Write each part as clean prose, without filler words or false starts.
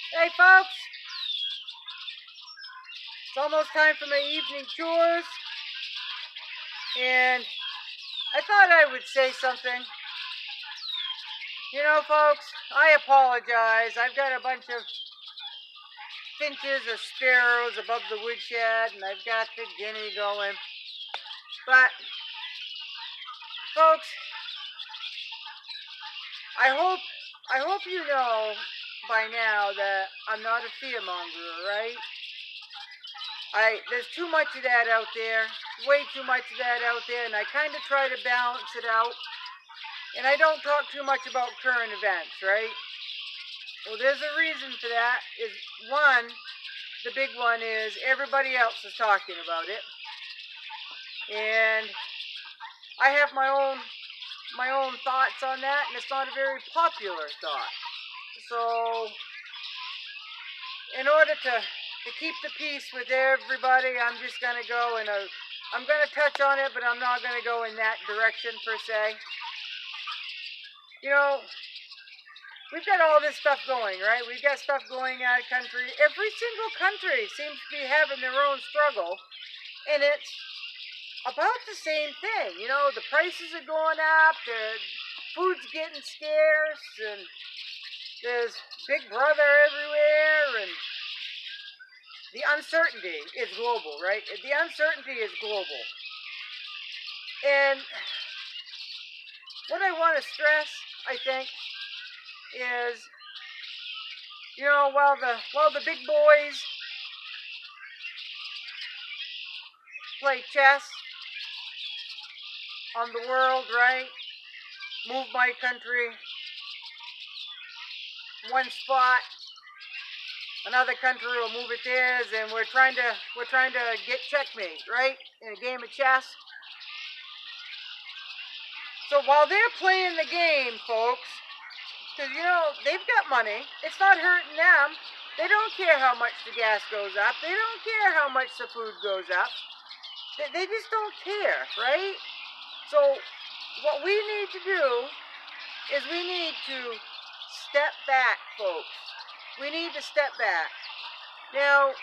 Hey folks, it's almost time for my evening chores, and I thought I would say something. You know folks, I apologize. I've got a bunch of finches or sparrows above the woodshed, and I've got the guinea going. But folks, I hope you know by now that I'm not a fearmonger, right? There's too much of that out there, way too much of that out there, and I kind of try to balance it out. And I don't talk too much about current events, right? Well, there's a reason for that. Is one, the big one is everybody else is talking about it, and I have my own thoughts on that, and it's not a very popular thought. So, in order to keep the peace with everybody, I'm just gonna go and I'm gonna touch on it, but I'm not gonna go in that direction per se. You know, we've got all this stuff going, right? We've got stuff going out of country. Every single country seems to be having their own struggle, and it's about the same thing. You know, the prices are going up, the food's getting scarce, and there's Big Brother everywhere, and the uncertainty is global, right? The uncertainty is global. And what I want to stress, I think, is, you know, while the big boys play chess on the world, right? Move my country one spot, another country will move it theirs, and we're trying to get checkmate, right? In a game of chess. So while they're playing the game, folks, because you know they've got money, it's not hurting them. They don't care how much the gas goes up. They don't care how much the food goes up. They just don't care, right? So what we need to do is we need to step back, folks. We need to step back. Now,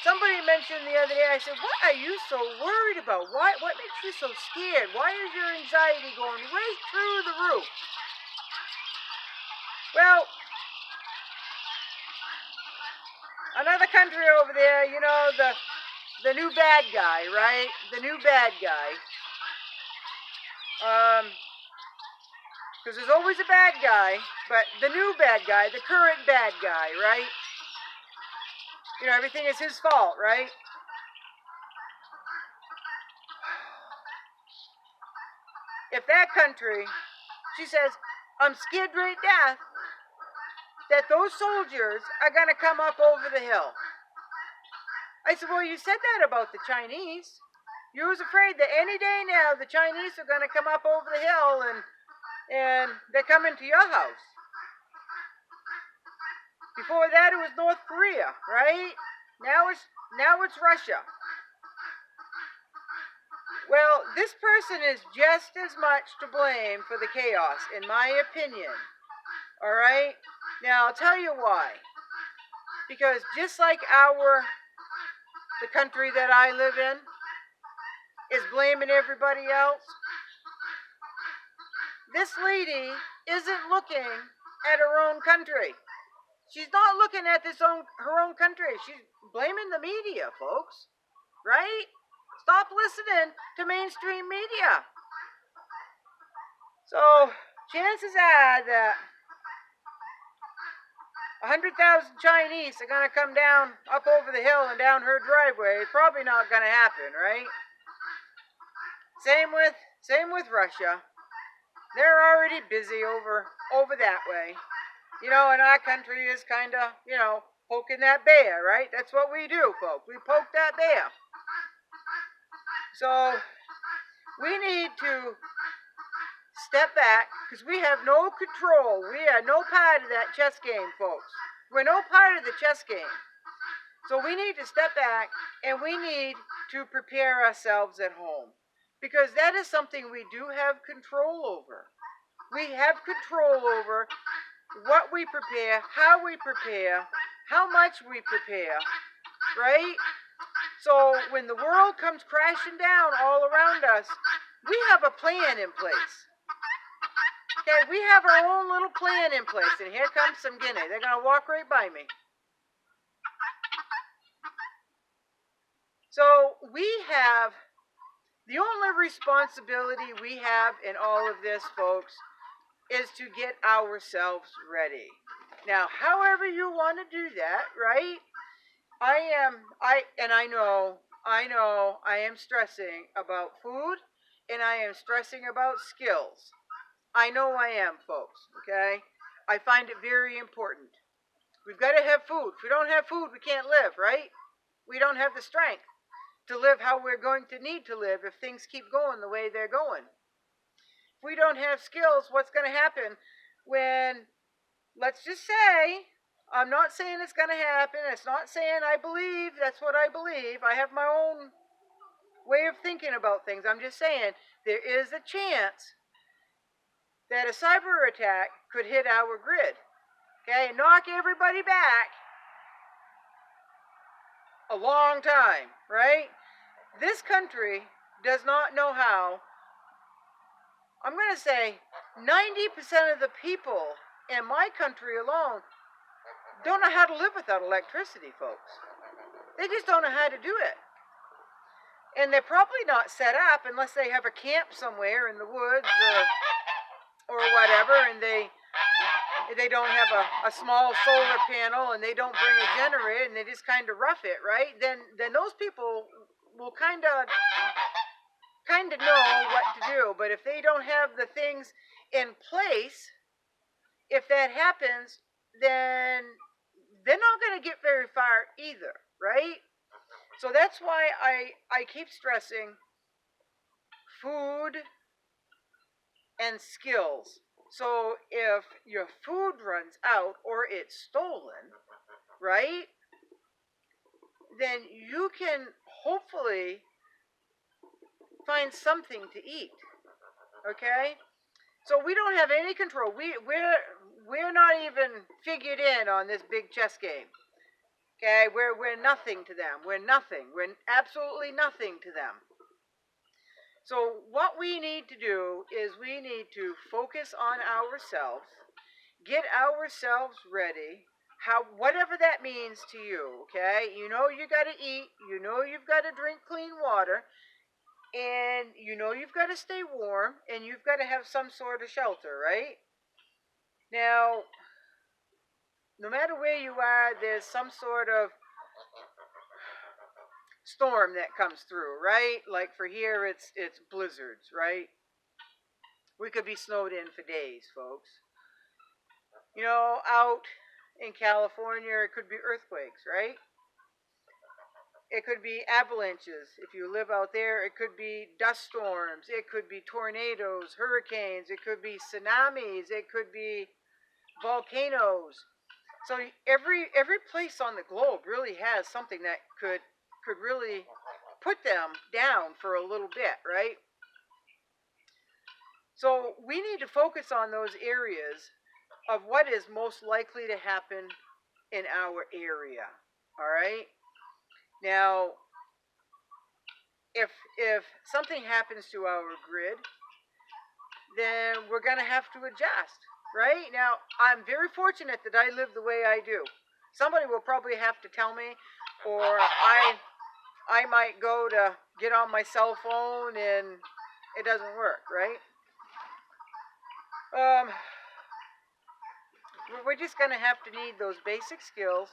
somebody mentioned the other day, I said, what are you so worried about? What makes you so scared? Why is your anxiety going right through the roof? Well, another country over there, you know, the new bad guy, right? The new bad guy. Because there's always a bad guy, but the new bad guy, the current bad guy, right? You know, everything is his fault, right? If that country, she says, I'm scared right death that those soldiers are going to come up over the hill. I said, well, you said that about the Chinese. You was afraid that any day now the Chinese are going to come up over the hill and they're coming to your house. Before that, it was North Korea, right? Now it's Russia. Well, this person is just as much to blame for the chaos, in my opinion. All right? Now, I'll tell you why. Because just like the country that I live in is blaming everybody else, this lady isn't looking at her own country. She's not looking at her own country. She's blaming the media, folks. Right? Stop listening to mainstream media. So, chances are that 100,000 Chinese are going to come down up over the hill and down her driveway. It's probably not going to happen, right? Same with Russia. They're already busy over that way. You know, and our country is kind of, you know, poking that bear, right? That's what we do, folks. We poke that bear. So, we need to step back, because we have no control. We are no part of that chess game, folks. We're no part of the chess game. So we need to step back, and we need to prepare ourselves at home, because that is something we do have control over. We have control over what we prepare, how we prepare, how much we prepare, right? So when the world comes crashing down all around us, we have a plan in place. Okay, we have our own little plan in place. And here comes some guinea. They're going to walk right by me. So we have, the only responsibility we have in all of this, folks, is to get ourselves ready. Now, however you want to do that, right? I know, I am stressing about food, and I am stressing about skills. I know I am, folks, okay? I find it very important. We've got to have food. If we don't have food, we can't live, right? We don't have the strength to live how we're going to need to live if things keep going the way they're going. If we don't have skills, what's going to happen when, let's just say, I'm not saying it's going to happen. It's not saying I believe that's what I believe. I have my own way of thinking about things. I'm just saying there is a chance that a cyber attack could hit our grid. Okay, knock everybody back a long time, right? This country does not know how. I'm going to say 90% of the people in my country alone don't know how to live without electricity, folks. They just don't know how to do it. And they're probably not set up unless they have a camp somewhere in the woods or whatever, and they don't have a small solar panel, and they don't bring a generator, and they just kind of rough it, right? Then those people will kind of know what to do. But if they don't have the things in place, if that happens, then they're not going to get very far either, right? So that's why I keep stressing food and skills. So if your food runs out or it's stolen, right, then you can hopefully find something to eat. Okay? So we don't have any control. We're not even figured in on this big chess game. Okay? We're nothing to them. We're nothing. We're absolutely nothing to them. So what we need to do is we need to focus on ourselves, get ourselves ready, whatever that means to you, okay? You know you got to eat, you know you've got to drink clean water, and you know you've got to stay warm, and you've got to have some sort of shelter, right? Now, no matter where you are, there's some sort of storm that comes through, right? Like for here, it's blizzards, right? We could be snowed in for days, folks. You know, out in California, it could be earthquakes, right? It could be avalanches. If you live out there, it could be dust storms. It could be tornadoes, hurricanes. It could be tsunamis. It could be volcanoes. So every place on the globe really has something that could really put them down for a little bit, right? So we need to focus on those areas of what is most likely to happen in our area. All right? Now, if something happens to our grid, then we're going to have to adjust, right? Now, I'm very fortunate that I live the way I do. Somebody will probably have to tell me, or I might go to get on my cell phone and it doesn't work, right? We're just going to have to need those basic skills.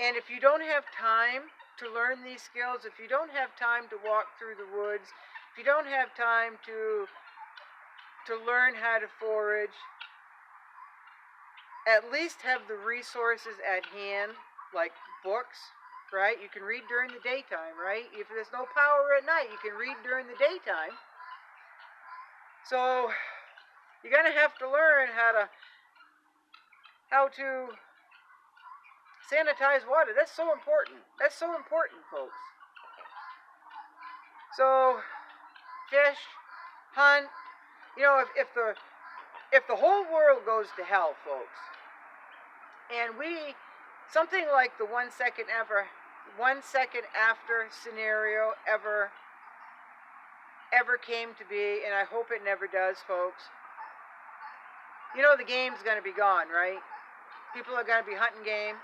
And if you don't have time to learn these skills, if you don't have time to walk through the woods, if you don't have time to learn how to forage, at least have the resources at hand, like books, right? You can read during the daytime, right? If there's no power at night, you can read during the daytime. So you're going to have to learn how to sanitize water. That's so important. That's so important, folks. So fish, hunt. You know, if the whole world goes to hell, folks, and we something like the 1 second after scenario ever came to be, and I hope it never does, folks. You know the game's going to be gone, right? People are going to be hunting game.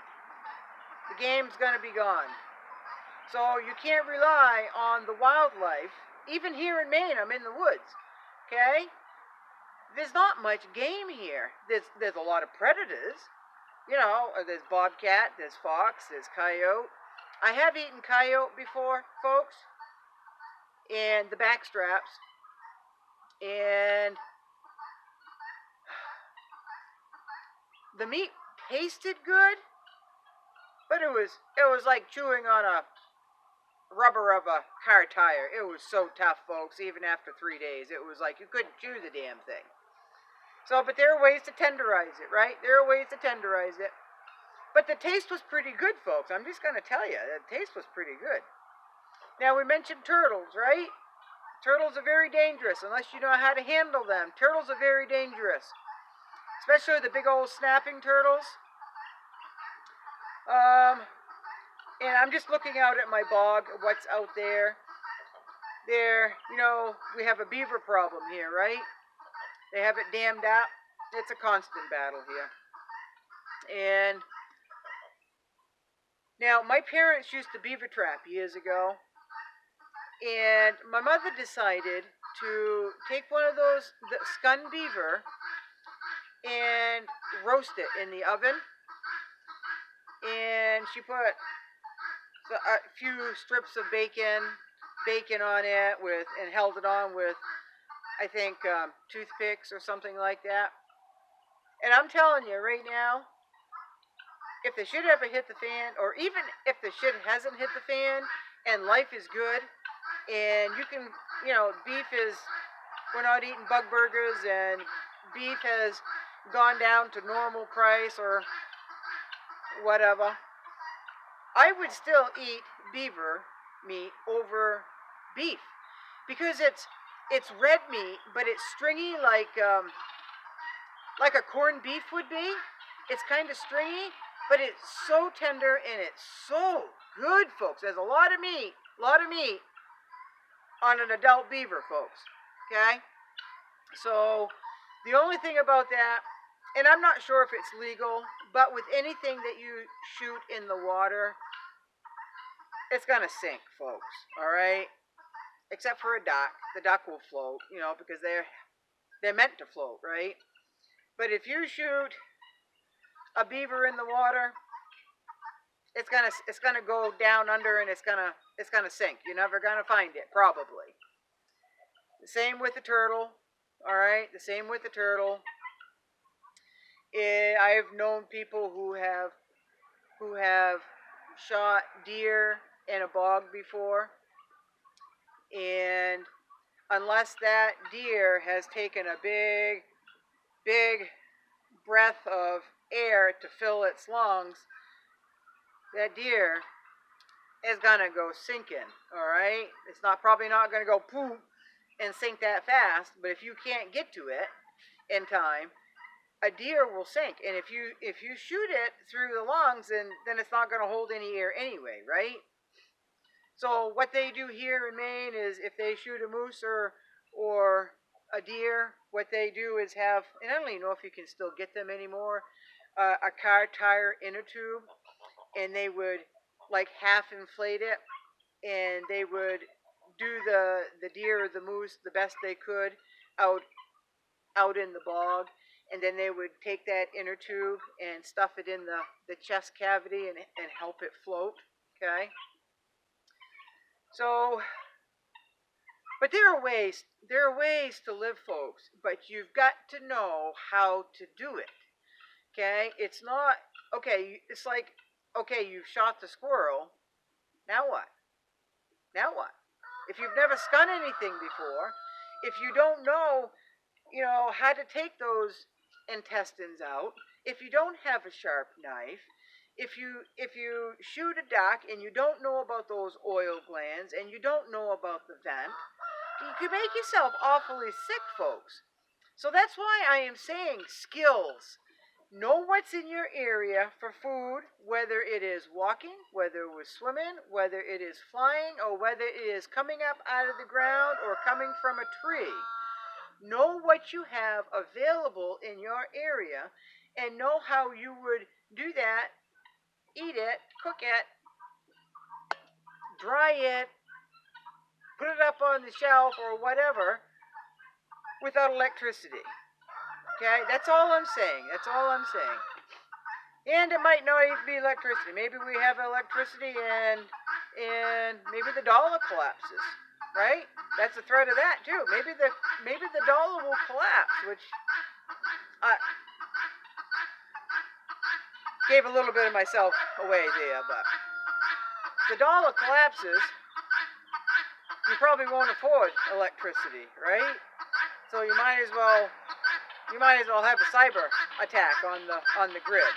The game's going to be gone. So you can't rely on the wildlife. Even here in Maine, I'm in the woods, okay? There's not much game here. There's a lot of predators. You know, there's bobcat, there's fox, there's coyote. I have eaten coyote before, folks, and the backstraps. And the meat tasted good, but it was like chewing on a rubber of a car tire. It was so tough, folks, even after 3 days. It was like you couldn't chew the damn thing. So, but there are ways to tenderize it, right? There are ways to tenderize it. But the taste was pretty good, folks. I'm just going to tell you, the taste was pretty good. Now, we mentioned turtles, right? Turtles are very dangerous unless you know how to handle them. Turtles are very dangerous, especially the big old snapping turtles. And I'm just looking out at my bog, what's out there. You know, we have a beaver problem here, right? They have it dammed up. It's a constant battle here. And now, my parents used to beaver trap years ago. And my mother decided to take one of those skun beaver and roast it in the oven. And she put a few strips of bacon on it and held it on with, I think, toothpicks or something like that. And I'm telling you right now, if the shit ever hit the fan, or even if the shit hasn't hit the fan and life is good, and you can, you know, we're not eating bug burgers, and beef has gone down to normal price or whatever, I would still eat beaver meat over beef, because it's red meat, but it's stringy like a corned beef would be. It's kind of stringy, but it's so tender and it's so good, folks. There's a lot of meat on an adult beaver, folks. Okay? So the only thing about that, and I'm not sure if it's legal, but with anything that you shoot in the water, it's gonna sink, folks. All right? Except for a duck. The duck will float, you know, because they're meant to float, right? But if you shoot a beaver in the water, it's gonna go down under, and it's gonna sink. You're never gonna find it, probably. The same with the turtle. All right, the same with the turtle. I've known people who have shot deer in a bog before, and unless that deer has taken a big breath of air to fill its lungs, that deer is gonna go sinking. All right, it's probably not gonna go poof and sink that fast, but if you can't get to it in time, a deer will sink. And if you shoot it through the lungs, then it's not going to hold any air anyway, right? So what they do here in Maine is, if they shoot a moose or a deer, what they do is have, and I don't even know if you can still get them anymore, a car tire inner tube, and they would like half inflate it, and they would do the deer or the moose the best they could out in the bog, and then they would take that inner tube and stuff it in the chest cavity and help it float. Okay, so, but there are ways to live, folks, but you've got to know how to do it. Okay, it's not okay. It's like, okay, you've shot the squirrel. Now what? If you've never skun anything before, if you don't know, you know, how to take those intestines out, if you don't have a sharp knife, if you shoot a duck and you don't know about those oil glands and you don't know about the vent, you can make yourself awfully sick, folks. So that's why I am saying skills. know what's in your area for food, whether it is walking, whether it was swimming, whether it is flying, or whether it is coming up out of the ground or coming from a tree. Know what you have available in your area and know how you would do that, eat it, cook it, dry it, put it up on the shelf or whatever without electricity. Okay, that's all I'm saying. That's all I'm saying. And it might not even be electricity. Maybe we have electricity and maybe the dollar collapses, right? That's the threat of that too. Maybe the dollar will collapse, which I gave a little bit of myself away there, but if the dollar collapses, you probably won't afford electricity, right? So you might as well have a cyber attack on the grid.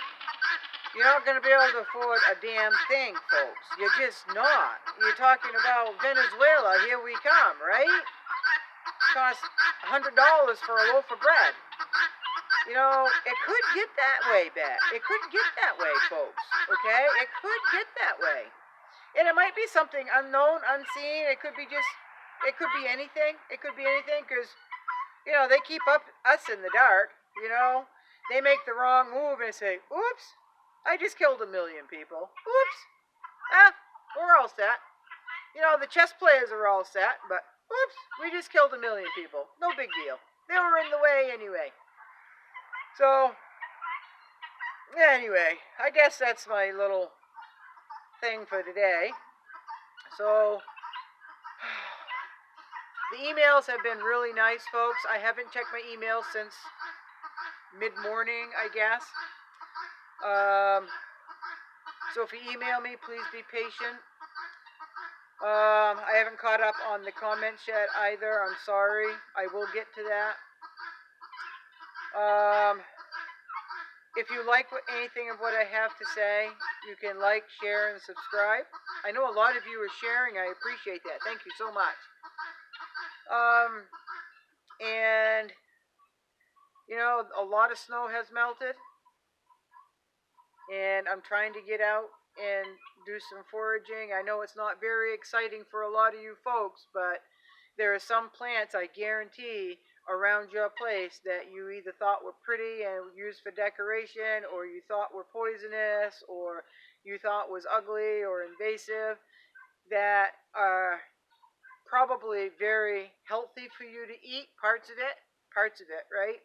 You're not going to be able to afford a damn thing, folks. You're just not. You're talking about Venezuela, here we come, right? It costs $100 for a loaf of bread. You know, it could get that way back. It could get that way, folks, okay? It could get that way. And it might be something unknown, unseen. It could be anything. It could be anything because, you know, they keep us in the dark, you know. They make the wrong move and say, oops, I just killed 1 million people. Oops. We're all set. You know, the chess players are all set, but oops, we just killed 1 million people. No big deal. They were in the way anyway. So, anyway, I guess that's my little thing for today. So, the emails have been really nice, folks. I haven't checked my emails since mid-morning, I guess. So if you email me, please be patient. I haven't caught up on the comments yet either. I'm sorry. I will get to that. If you like anything of what I have to say, you can like, share, and subscribe. I know a lot of you are sharing. I appreciate that. Thank you so much. And, you know, a lot of snow has melted. And I'm trying to get out and do some foraging. I know it's not very exciting for a lot of you folks, but there are some plants I guarantee around your place that you either thought were pretty and used for decoration, or you thought were poisonous, or you thought was ugly or invasive, that are probably very healthy for you to eat, parts of it, right?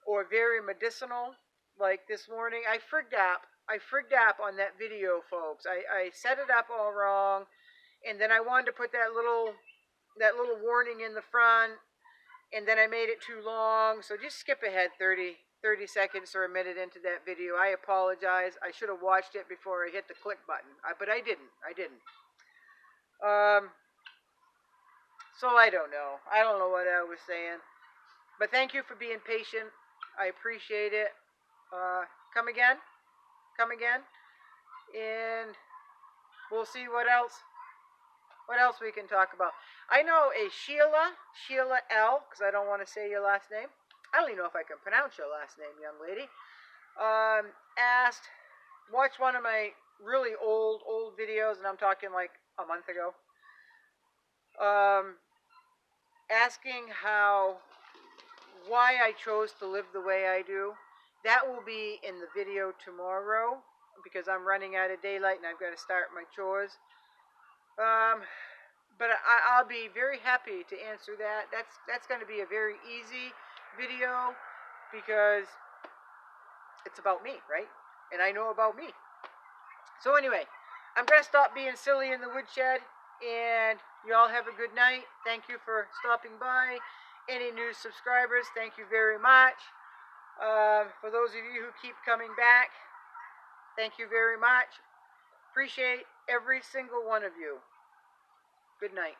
Or very medicinal. Like this morning, I frigged up on that video, folks. I set it up all wrong, and then I wanted to put that little warning in the front, and then I made it too long. So just skip ahead 30 seconds or a minute into that video. I apologize. I should have watched it before I hit the click button, but I didn't. So I don't know. I don't know what I was saying. But thank you for being patient. I appreciate it. Come again, and we'll see what else we can talk about. I know a Sheila L, because I don't want to say your last name. I don't even know if I can pronounce your last name, young lady. Watched one of my really old videos, and I'm talking like a month ago. Asking why I chose to live the way I do. That will be in the video tomorrow because I'm running out of daylight and I've got to start my chores. But I'll be very happy to answer that. That's going to be a very easy video because it's about me, right? And I know about me. So anyway, I'm going to stop being silly in the woodshed, and you all have a good night. Thank you for stopping by. Any new subscribers, thank you very much. For those of you who keep coming back, thank you very much. Appreciate every single one of you. Good night.